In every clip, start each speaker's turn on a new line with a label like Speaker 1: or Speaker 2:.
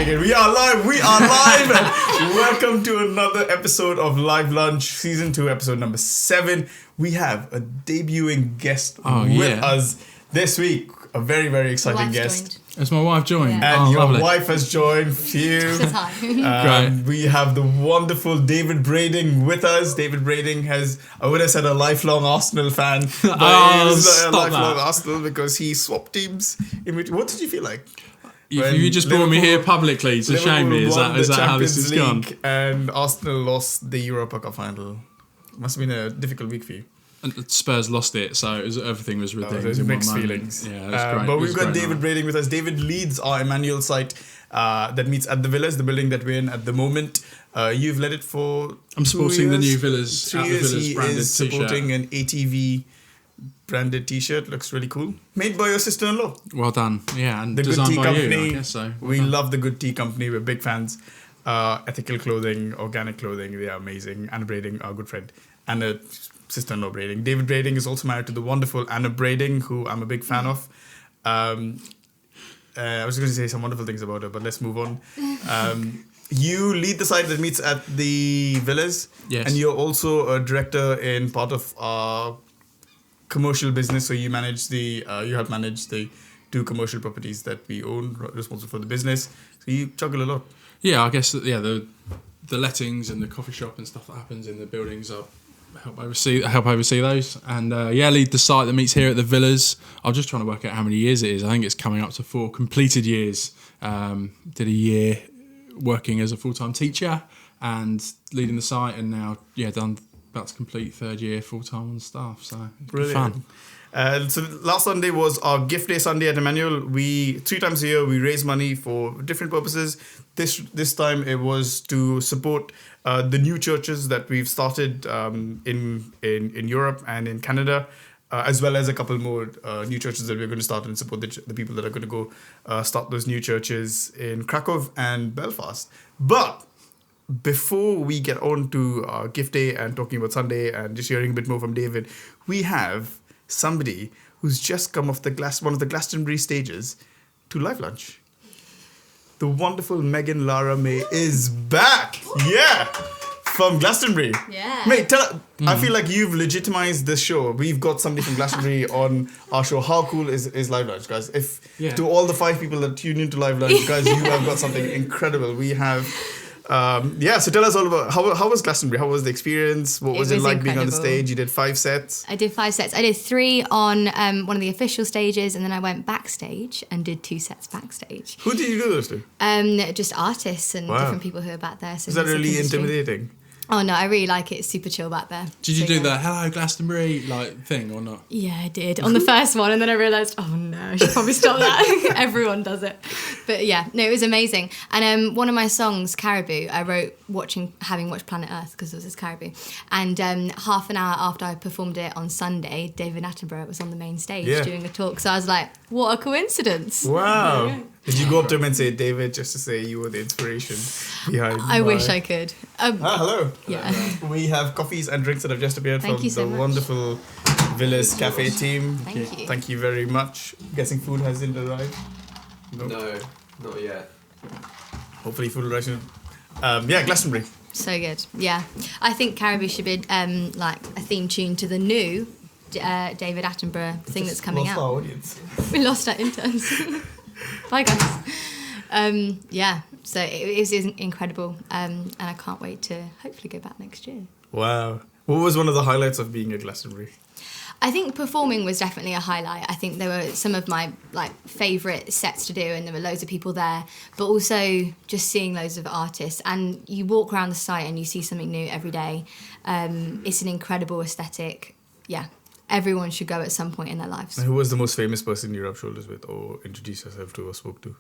Speaker 1: again. We are live. Welcome to another episode of Live Lunch, Season 2, episode number 7. We have a debuting guest with us this week. A very, very exciting guest.
Speaker 2: Has my wife joined?
Speaker 1: Yeah. And your
Speaker 2: lovely.
Speaker 1: wife has joined. Phew.
Speaker 2: Great.
Speaker 1: We have the wonderful David Brading with us. David Brading I would have said a lifelong Arsenal fan. But he's a lifelong Arsenal because he swapped teams. What did you feel like?
Speaker 2: You just brought me here publicly to shame me. Is that how this has gone?
Speaker 1: And Arsenal lost the Europa Cup final. Must have been a difficult week for you.
Speaker 2: And Spurs lost it, so everything was redeemed.
Speaker 1: There's mixed feelings.
Speaker 2: Yeah, that's great.
Speaker 1: But we've got David Brading with us. David leads our Emmanuel site that meets at the Villas, the building that we're in at the moment. You've led it for
Speaker 2: I'm supporting the new Villas.
Speaker 1: 3 years. He
Speaker 2: branded
Speaker 1: is
Speaker 2: t-shirt.
Speaker 1: supporting an ATV branded t-shirt. Looks really cool. Made by your sister-in-law.
Speaker 2: Well done. Yeah, and
Speaker 1: the Good
Speaker 2: designed
Speaker 1: Tea
Speaker 2: by
Speaker 1: Company.
Speaker 2: you, I guess so.
Speaker 1: We love the Good Tea Company. We're big fans. Ethical clothing, organic clothing. They are amazing. Anna Brading, our good friend. And a sister-in-law Brading. David Brading is also married to the wonderful Anna Brading, who I'm a big fan of. I was going to say some wonderful things about her, but let's move on. You lead the site that meets at the Villas.
Speaker 2: Yes.
Speaker 1: And you're also a director in part of our commercial business. So you help manage the 2 commercial properties that we own, responsible for the business. So you juggle a lot.
Speaker 2: Yeah, I guess the lettings and the coffee shop and stuff that happens in the buildings are help oversee those, and lead the site that meets here at the Villas. I'm just trying to work out how many years it is. I think it's coming up to 4 completed years. Did a year working as a full-time teacher and leading the site, and now about to complete 3rd year full-time on staff. So it's been fun.
Speaker 1: So last Sunday was our gift day Sunday at Emmanuel. 3 times a year we raise money for different purposes. This time it was to support the new churches that we've started in Europe and in Canada, as well as a couple more new churches that we're going to start and support the people that are going to go start those new churches in Krakow and Belfast. But before we get on to our gift day and talking about Sunday and just hearing a bit more from David, we have somebody who's just come off one of the Glastonbury stages to Live Lunch. The wonderful Megan Lara May is back. Yeah. From Glastonbury.
Speaker 3: Yeah.
Speaker 1: Mate, I feel like you've legitimized this show. We've got somebody from Glastonbury on our show. How cool is Live Lunch, guys? To all the 5 people that tune into Live Lunch, guys, you have got something incredible. We have... so tell us all about how was Glastonbury? How was the experience? What was it like being on the stage? You did 5 sets.
Speaker 3: I did 5 sets. I did 3 on one of the official stages, and then I went backstage and did 2 sets backstage.
Speaker 1: Who did you do those to?
Speaker 3: Just artists and different people who are back there. So
Speaker 1: is that really intimidating?
Speaker 3: Oh no, I really like it. It's super chill back there.
Speaker 2: Did you do the hello Glastonbury thing or not?
Speaker 3: Yeah, I did on the first one, and then I realised, oh no, I should probably stop that. Everyone does it. But yeah, no, it was amazing. And one of my songs, Caribou, I wrote having watched Planet Earth, because it was Caribou. And half an hour after I performed it on Sunday, David Attenborough was on the main stage doing a talk. So I was like, what a coincidence.
Speaker 1: Wow. Yeah. Did you go up to him and say, David, just to say you were the inspiration behind
Speaker 3: I wish I could.
Speaker 1: Hello.
Speaker 3: Yeah.
Speaker 1: We have coffees and drinks that have just appeared from the wonderful Villas Cafe team. Thank you very much. I'm guessing food hasn't arrived?
Speaker 4: No, not yet.
Speaker 1: Hopefully food will arrive soon. Glastonbury.
Speaker 3: So good. Yeah. I think Caribou should be like a theme tune to the new David Attenborough thing that's coming out.
Speaker 1: We lost our audience.
Speaker 3: We lost our interns. Bye guys. So it was incredible, and I can't wait to hopefully go back next year.
Speaker 1: Wow. What was one of the highlights of being at Glastonbury?
Speaker 3: I think performing was definitely a highlight. I think there were some of my favourite sets to do, and there were loads of people there, but also just seeing loads of artists. And you walk around the site and you see something new every day. It's an incredible aesthetic. Yeah. Everyone should go at some point in their lives.
Speaker 1: And who was the most famous person you rubbed shoulders with or introduced yourself to or spoke to?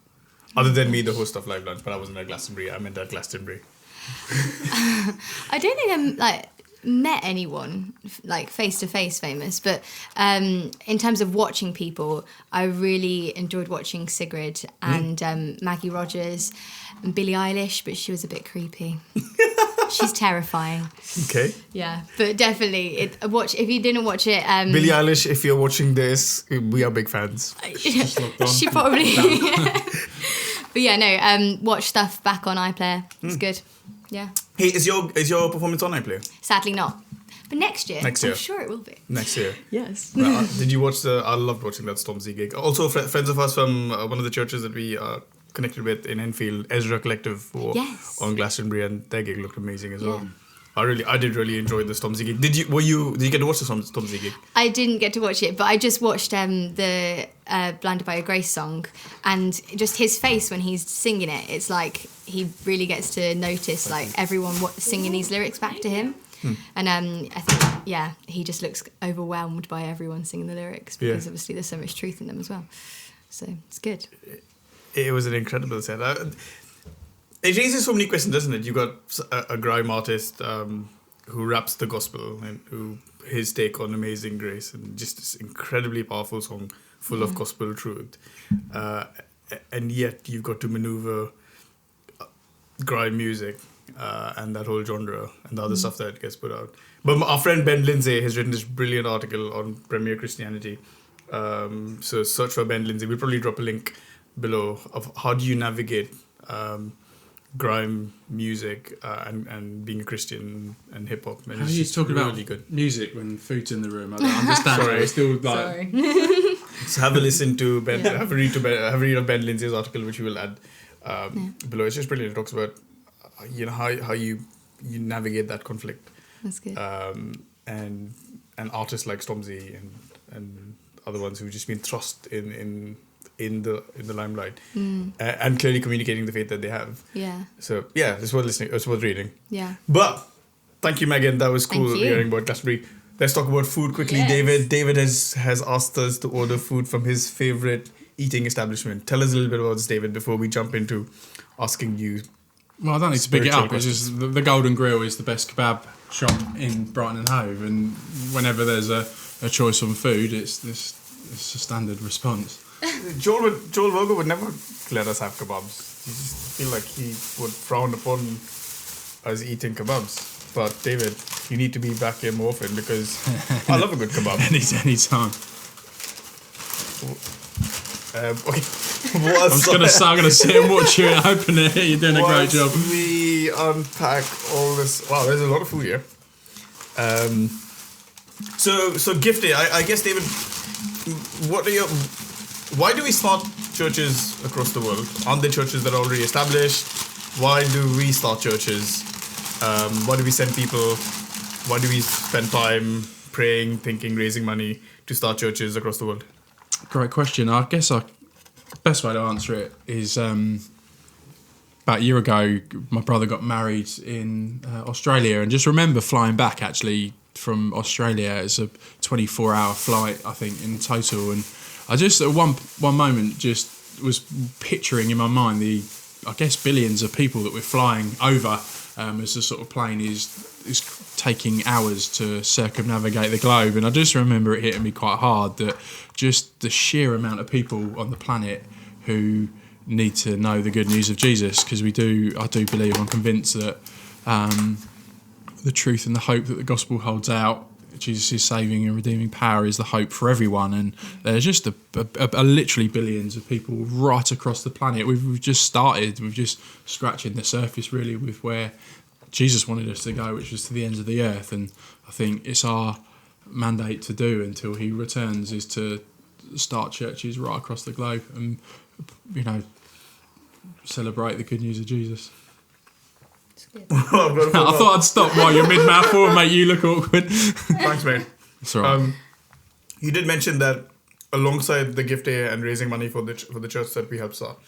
Speaker 1: Other than me, the host of Live Lunch, but I wasn't at Glastonbury. I meant at Glastonbury.
Speaker 3: I don't think I met anyone face to face famous, but in terms of watching people, I really enjoyed watching Sigrid and Maggie Rogers and Billie Eilish, but she was a bit creepy. She's terrifying.
Speaker 1: Okay.
Speaker 3: Yeah, but definitely, if you didn't watch it...
Speaker 1: Billie Eilish, if you're watching this, we are big fans.
Speaker 3: She probably... But yeah, no. Watch stuff back on iPlayer. It's good. Yeah.
Speaker 1: Hey, is your performance on iPlayer?
Speaker 3: Sadly not. But next year.
Speaker 1: Next year.
Speaker 3: I'm sure it will be.
Speaker 1: Next year.
Speaker 3: Yes.
Speaker 1: Did you watch I loved watching that Stormzy gig. Also, friends of us from one of the churches that we are connected with in Enfield, Ezra Collective, were on Glastonbury, and their gig looked amazing as well. I did really enjoy the Stormzy gig. Did you get to watch the Stormzy gig?
Speaker 3: I didn't get to watch it, but I just watched the Blinded by Your Grace song, and just his face when he's singing it, it's like he really gets to notice like everyone singing these lyrics back to him. And I think, he just looks overwhelmed by everyone singing the lyrics because obviously there's so much truth in them as well. So it's good.
Speaker 1: It was an incredible set. It raises so many questions, doesn't it? You've got a grime artist who raps the gospel and who his take on Amazing Grace, and just this incredibly powerful song full of gospel truth. And yet you've got to maneuver grime music and that whole genre and the other stuff that gets put out. But our friend Ben Lindsay has written this brilliant article on Premier Christianity. So search for Ben Lindsay. We'll probably drop a link below of how do you navigate grime music and being a Christian and hip hop.
Speaker 2: How are you talking about
Speaker 1: good
Speaker 2: music when food's in the room? I don't understand.
Speaker 1: Sorry.
Speaker 2: It's still like.
Speaker 1: So have a listen to Ben. Have a read of Ben Lindsay's article, which we will add below. It's just brilliant. It talks about how you navigate that conflict.
Speaker 3: That's good.
Speaker 1: And artists like Stormzy and other ones who've just been thrust in the limelight and clearly communicating the faith that they have.
Speaker 3: Yeah.
Speaker 1: So it's worth listening. It's worth reading.
Speaker 3: Yeah.
Speaker 1: But thank you, Megan. That was cool
Speaker 3: Thank you.
Speaker 1: hearing about Glastonbury. Let's talk about food quickly.
Speaker 3: Yes.
Speaker 1: David has asked us to order food from his favorite eating establishment. Tell us a little bit about this, David, before we jump into asking you.
Speaker 2: Well, I don't need to pick it up.
Speaker 1: Spiritual
Speaker 2: It's just the Golden Grill is the best kebab shop in Brighton and Hove, and whenever there's a choice on food, it's a standard response.
Speaker 1: Joel Virgo would never let us have kebabs. You just feel like he would frown upon us eating kebabs. But David, you need to be back here more often because I love a good kebab.
Speaker 2: Anytime.
Speaker 1: Okay.
Speaker 2: I'm gonna sit and watch you open it. You're doing a great job.
Speaker 1: We unpack all this. Wow, there's a lot of food here. So gift day. I guess, David, why do we start churches across the world? Aren't there churches that are already established? Why do we start churches? Why do we send people? Why do we spend time praying, thinking, raising money to start churches across the world?
Speaker 2: Great question. I guess the best way to answer it is about a year ago, my brother got married in Australia, and just remember flying back actually from Australia. It's a 24-hour flight, I think, in total, and I just at one moment just was picturing in my mind the, I guess, billions of people that we're flying over as the sort of plane is taking hours to circumnavigate the globe. And I just remember it hitting me quite hard that just the sheer amount of people on the planet who need to know the good news of Jesus, because I do believe, I'm convinced that the truth and the hope that the gospel holds out, Jesus' saving and redeeming power, is the hope for everyone. And there's just a literally billions of people right across the planet. We've just started. We're just scratching the surface, really, with where Jesus wanted us to go, which was to the ends of the earth. And I think it's our mandate to do until he returns is to start churches right across the globe and, celebrate the good news of Jesus. I thought I'd stop while you're mid-mouthful and make you look awkward.
Speaker 1: Thanks, mate.
Speaker 2: That's all right.
Speaker 1: You did mention that alongside the gift day and raising money for the church that we help start,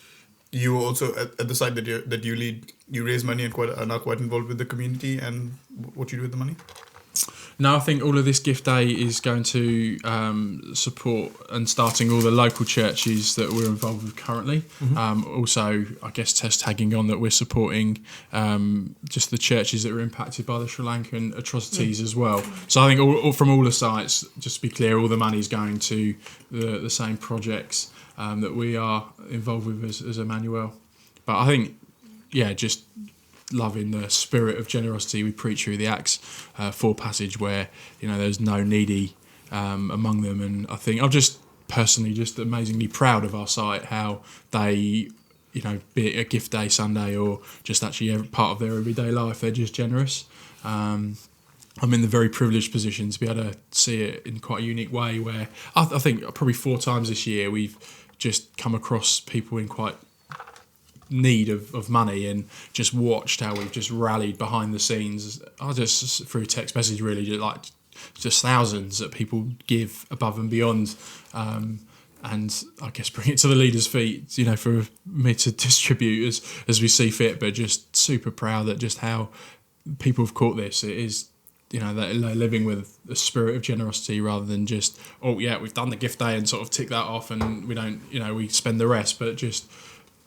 Speaker 1: you also at the side that you lead, you raise money and are quite involved with the community and what you do with the money.
Speaker 2: No, I think all of this gift day is going to support and starting all the local churches that we're involved with currently. Mm-hmm. Also, I guess tagging on that we're supporting just the churches that are impacted by the Sri Lankan atrocities as well. So I think all from all the sites, just to be clear, all the money is going to the same projects that we are involved with as Emmanuel. But I think, just loving the spirit of generosity we preach through the Acts 4 passage, where there's no needy among them. And I think I'm just personally just amazingly proud of our site, how they be it a gift day Sunday or just actually part of their everyday life, they're just generous. I'm in the very privileged position to be able to see it in quite a unique way where I think probably 4 times this year we've just come across people in quite need of money and just watched how we've just rallied behind the scenes. I just through text message really just thousands that people give above and beyond, and I guess bring it to the leaders' feet, for me to distribute as we see fit. But just super proud that just how people have caught this. It is, that they're living with a spirit of generosity rather than just, we've done the gift day and sort of tick that off and we don't, we spend the rest. But just,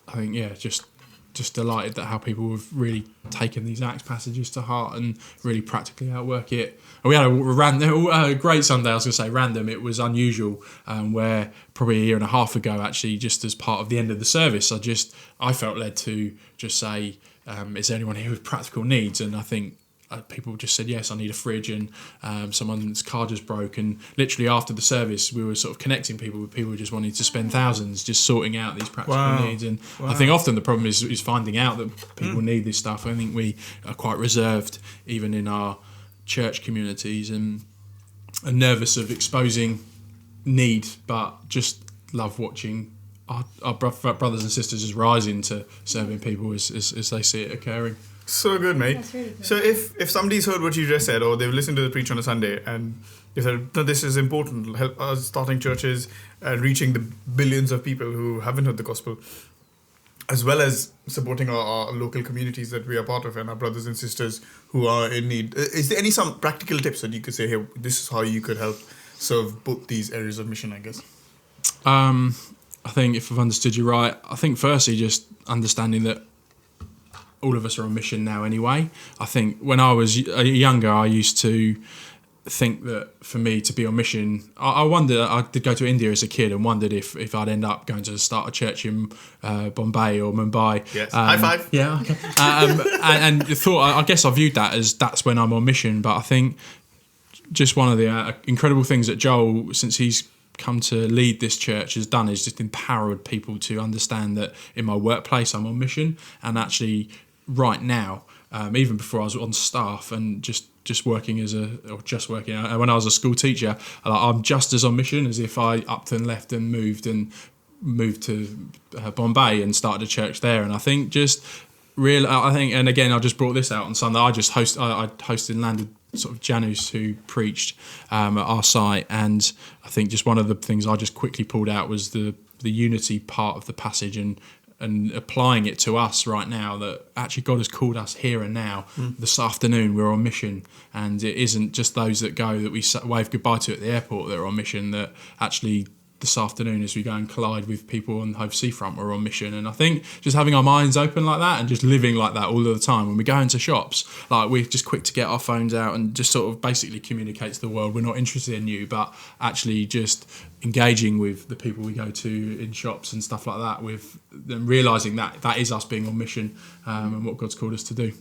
Speaker 2: I think, just delighted that how people have really taken these Acts passages to heart and really practically outwork it. And we had a great Sunday, I was going to say random, it was unusual, where probably a year and a half ago, actually, just as part of the end of the service, I felt led to just say, is there anyone here with practical needs? And I think people just said, yes, I need a fridge, and someone's car just broke, and literally after the service we were sort of connecting people with people just wanting to spend thousands just sorting out these practical needs. And I think often the problem is finding out that people need this stuff. I think we are quite reserved even in our church communities and are nervous of exposing need, but just love watching our brothers and sisters just rising to serving people as they see it occurring.
Speaker 1: So good, mate.
Speaker 3: That's really good.
Speaker 1: So if somebody's heard what you just said, or they've listened to the preach on a Sunday, and they said, no, this is important, help us starting churches and reaching the billions of people who haven't heard the gospel, as well as supporting our local communities that we are part of and our brothers and sisters who are in need. Is there some practical tips that you could say, here, this is how you could help serve both these areas of mission, I guess?
Speaker 2: I think if I've understood you right, I think firstly just understanding that all of us are on mission now anyway. I think when I was younger, I used to think that for me to be on mission, I did go to India as a kid and wondered if I'd end up going to start a church in Bombay or Mumbai.
Speaker 1: Yes, high five.
Speaker 2: Yeah, okay. and I guess I viewed that as that's when I'm on mission. But I think just one of the incredible things that Joel, since he's come to lead this church, has done is just empowered people to understand that in my workplace I'm on mission, and actually right now, even before I was on staff and just working when I was a school teacher, I'm just as on mission as if I upped and left and moved to Bombay and started a church there. And I think and again, I just brought this out on Sunday. I hosted and landed sort of Janus who preached at our site, and I think just one of the things I just quickly pulled out was the unity part of the passage and applying it to us right now, that actually God has called us here and now. This afternoon we're on mission, and it isn't just those that go that we wave goodbye to at the airport that are on mission, that actually this afternoon as we go and collide with people on Hove Seafront we're on mission. And I think just having our minds open like that and just living like that all of the time, when we go into shops, like we're just quick to get our phones out and just sort of basically communicate to the world we're not interested in you, but actually just engaging with the people we go to in shops and stuff like that, with them realising that is us being on mission, and what God's called us to do.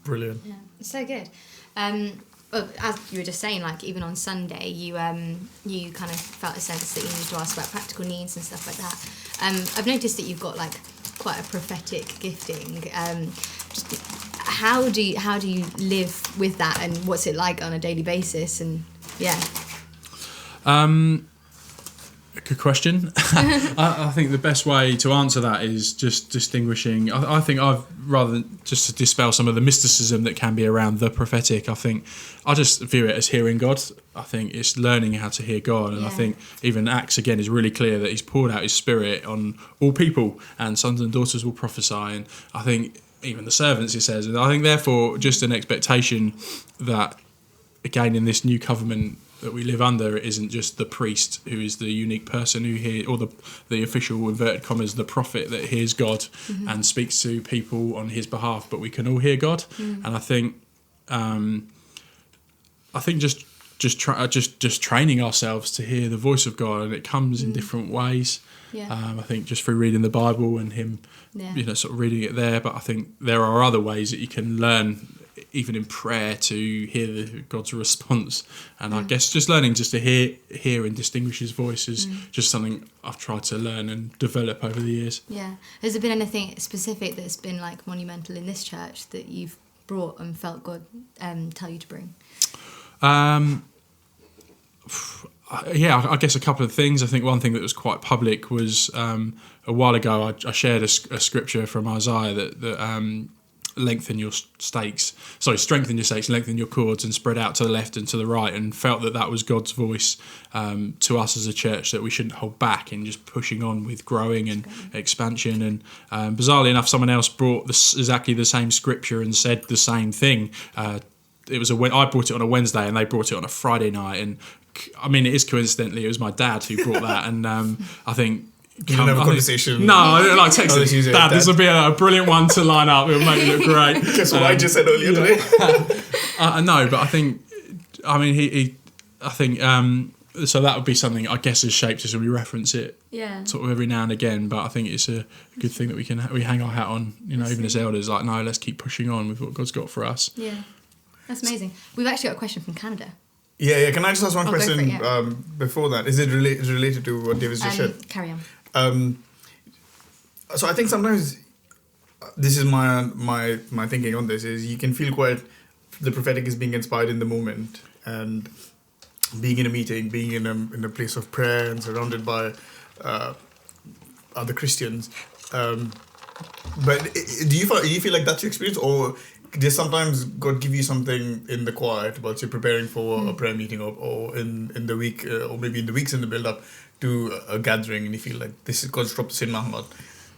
Speaker 1: Brilliant.
Speaker 3: Yeah, it's so good. Well, as you were just saying, like even on Sunday, you kind of felt a sense that you needed to ask about practical needs and stuff like that. I've noticed that you've got like quite a prophetic gifting. Just how do you live with that, and what's it like on a daily basis? And yeah.
Speaker 2: Good question. I think the best way to answer that is just distinguishing. I think rather than just to dispel some of the mysticism that can be around the prophetic, I think I just view it as hearing God. I think it's learning how to hear God. And I think even Acts, again, is really clear that he's poured out his spirit on all people, and sons and daughters will prophesy. And I think even the servants, it says. And I think, therefore, just an expectation that, again, in this new covenant that we live under, it isn't just the priest who is the unique person who hears, or the official, inverted commas, the prophet that hears God and speaks to people on his behalf, but we can all hear God. And I think just training ourselves to hear the voice of God, and it comes in different ways. I think just through reading the Bible and him sort of reading it there, but I think there are other ways that you can learn even in prayer, to hear God's response. And I guess just learning just to hear and distinguish his voice is just something I've tried to learn and develop over the years.
Speaker 3: Yeah. Has there been anything specific that's been like monumental in this church that you've brought and felt God tell you to bring?
Speaker 2: I guess a couple of things. I think one thing that was quite public was a while ago I shared a scripture from Isaiah that strengthen your stakes, lengthen your cords and spread out to the left and to the right, and felt that was God's voice to us as a church, that we shouldn't hold back in just pushing on with growing and expansion. And bizarrely enough, someone else brought exactly the same scripture and said the same thing. I brought it on a Wednesday and they brought it on a Friday night, and I mean, it is coincidentally it was my dad who brought that, and I think.
Speaker 1: You didn't have a conversation.
Speaker 2: No, I didn't like texting. Dad, this will be a brilliant one to line up. It'll make it look great.
Speaker 1: Guess what I just said earlier today?
Speaker 2: No, but I think, so that would be something I guess has shaped us, and we reference it sort of every now and again. But I think it's a good thing that we hang our hat on, even as elders. Like, no, let's keep pushing on with what God's got for us.
Speaker 3: Yeah, that's amazing. We've actually got a question from Canada.
Speaker 1: Yeah. Can I just ask one question
Speaker 3: go for it,
Speaker 1: before that? Is it related to what David's just said?
Speaker 3: Carry on.
Speaker 1: So I think sometimes this is my thinking on this is you can feel quite the prophetic is being inspired in the moment, and being in a meeting, being in a place of prayer and surrounded by other Christians. But do you feel like that's your experience, or does sometimes God give you something in the quiet whilst you're preparing for a prayer meeting, or in the week, or maybe in the weeks in the build up to a gathering, and you feel like this is God's dropped this in my heart.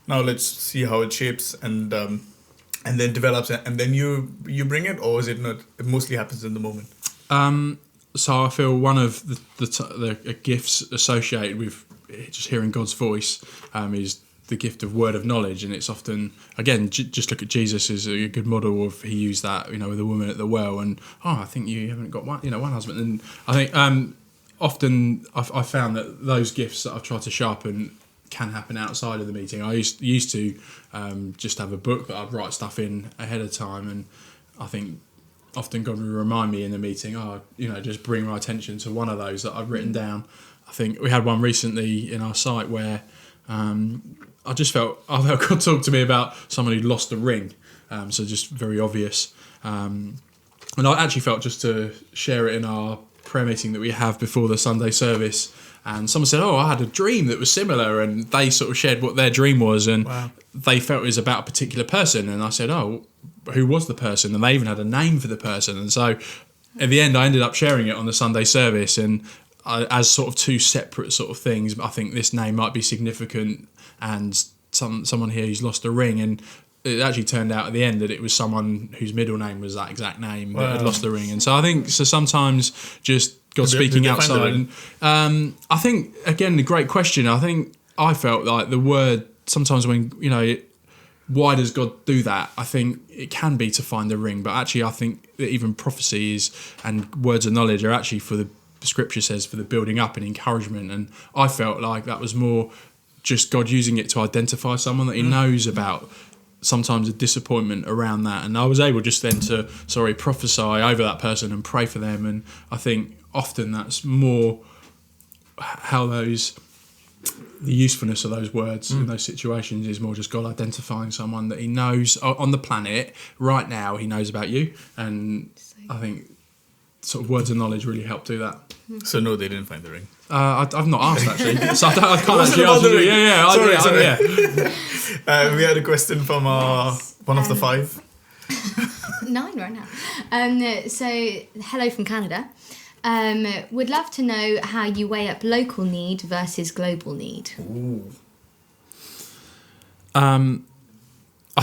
Speaker 1: Now let's see how it shapes and then develops, and then you bring it, or is it not? It mostly happens in the moment.
Speaker 2: So I feel one of the gifts associated with just hearing God's voice is the gift of word of knowledge, and it's often, again, just look at Jesus as a good model of, he used that, with the woman at the well, and I think you haven't got one husband, and I think often I've found that those gifts that I've tried to sharpen can happen outside of the meeting. I used to just have a book that I'd write stuff in ahead of time, and I think often God would remind me in the meeting, just bring my attention to one of those that I've written down. I think we had one recently in our site where I felt God talk to me about someone who'd lost a ring, so just very obvious. And I actually felt just to share it in our prayer meeting that we have before the Sunday service, and someone said, I had a dream that was similar, and they sort of shared what their dream was, and they felt it was about a particular person, and I said, who was the person? And they even had a name for the person, and so at the end I ended up sharing it on the Sunday service, and as sort of two separate sort of things. I think this name might be significant, and someone here who's lost a ring, and it actually turned out at the end that it was someone whose middle name was that exact name that had lost the ring. And so I think sometimes just God speaking outside. And I think, again, the great question, I felt like the word, sometimes when, why does God do that? I think it can be to find the ring, but actually I think that even prophecies and words of knowledge are actually for the scripture says for the building up and encouragement. And I felt like that was more just God using it to identify someone that he knows about, sometimes a disappointment around that. And I was able just then to, prophesy over that person and pray for them. And I think often that's more how the usefulness of those words in those situations is more just God identifying someone that he knows on the planet right now, he knows about you. And I think sort of words of knowledge really help do that.
Speaker 1: So no, they didn't find the ring.
Speaker 2: I've not asked actually, so I can't actually answer it.
Speaker 1: Sorry. We had a question from one of the 5.
Speaker 3: 9 right now. So hello from Canada. Would love to know how you weigh up local need versus global need.
Speaker 1: Ooh.
Speaker 2: I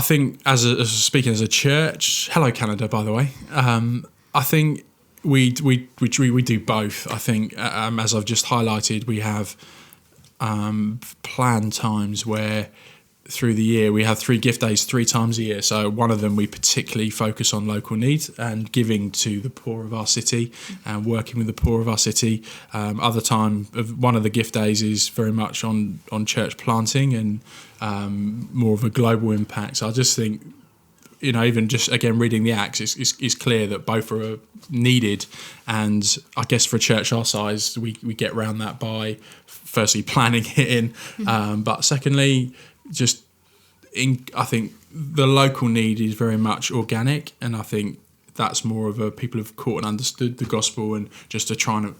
Speaker 2: think speaking as a church, hello Canada, by the way. I think we do both. I think as I've just highlighted, we have planned times where through the year we have 3 gift days 3 times a year. So one of them we particularly focus on local needs and giving to the poor of our city and working with the poor of our city. Other time, one of the gift days is very much on church planting and more of a global impact. So I just think even just again reading the Acts, it's clear that both are needed. And I guess for a church our size, we get around that by firstly planning it in, but secondly, I think the local need is very much organic, and I think that's more of a people have caught and understood the gospel and just are trying to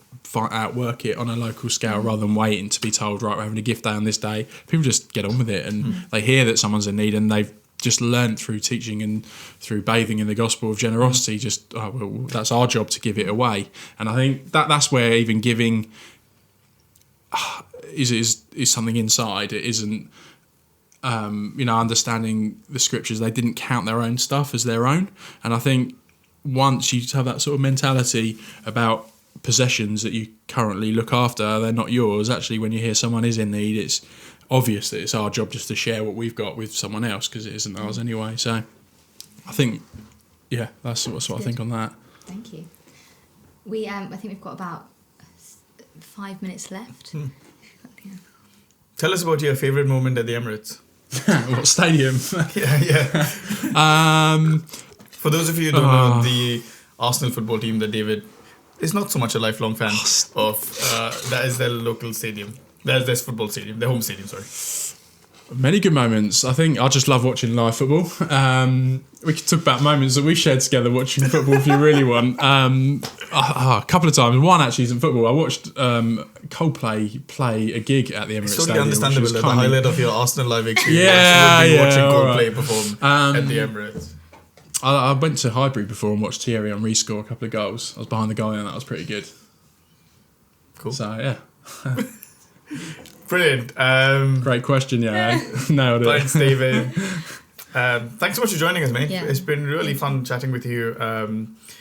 Speaker 2: outwork it on a local scale rather than waiting to be told, right, we're having a gift day on this day. People just get on with it, and they hear that someone's in need, and they've just learned through teaching and through bathing in the gospel of generosity, that's our job to give it away. And I think that's where even giving is something inside. It isn't understanding the scriptures. They didn't count their own stuff as their own, and I think once you have that sort of mentality about possessions that you currently look after, they're not yours. Actually, when you hear someone is in need, it's obvious that it's our job just to share what we've got with someone else, because it isn't ours anyway. So I think, that's what I think on that.
Speaker 3: Thank you. I think we've got about 5 minutes left.
Speaker 1: Tell us about your favourite moment at the Emirates.
Speaker 2: What stadium?
Speaker 1: For those of you who don't know, the Arsenal football team that David is not so much a lifelong fan of, that is their local stadium. That is their football stadium, their home stadium, sorry.
Speaker 2: Many good moments. I think I just love watching live football. We could talk about moments that we've shared together watching football if you really want. A couple of times. One actually isn't football. I watched Coldplay play a gig at the Emirates
Speaker 1: It's totally
Speaker 2: Stadium.
Speaker 1: understandable that the highlight of your Arsenal live experience would be watching Coldplay perform at the Emirates.
Speaker 2: I went to Highbury before and watched Thierry Henry score a couple of goals. I was behind the goal and that was pretty good.
Speaker 1: Cool.
Speaker 2: So, yeah.
Speaker 1: Brilliant.
Speaker 2: Great question, yeah. Nailed it.
Speaker 1: Thanks, David. Thanks so much for joining us, mate.
Speaker 3: Yeah.
Speaker 1: It's been really fun chatting with you.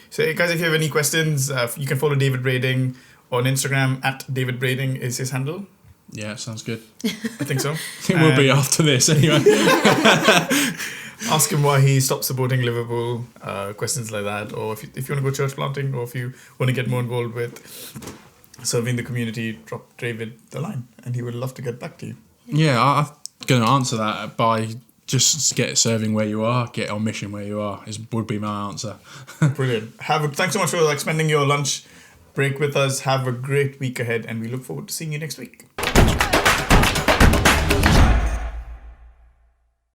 Speaker 1: So, guys, if you have any questions, you can follow David Brading on Instagram. @David Brading is his handle.
Speaker 2: Yeah, sounds good.
Speaker 1: I think so.
Speaker 2: It will be after this anyway.
Speaker 1: Ask him why he stopped supporting Liverpool, questions like that, or if you want to go church planting, or if you want to get more involved with serving the community, drop David the line, and he would love to get back to you.
Speaker 2: Yeah, I'm going to answer that by just get serving where you are, get on mission where you are, would be my answer.
Speaker 1: Brilliant. Thanks so much for spending your lunch break with us. Have a great week ahead, and we look forward to seeing you next week.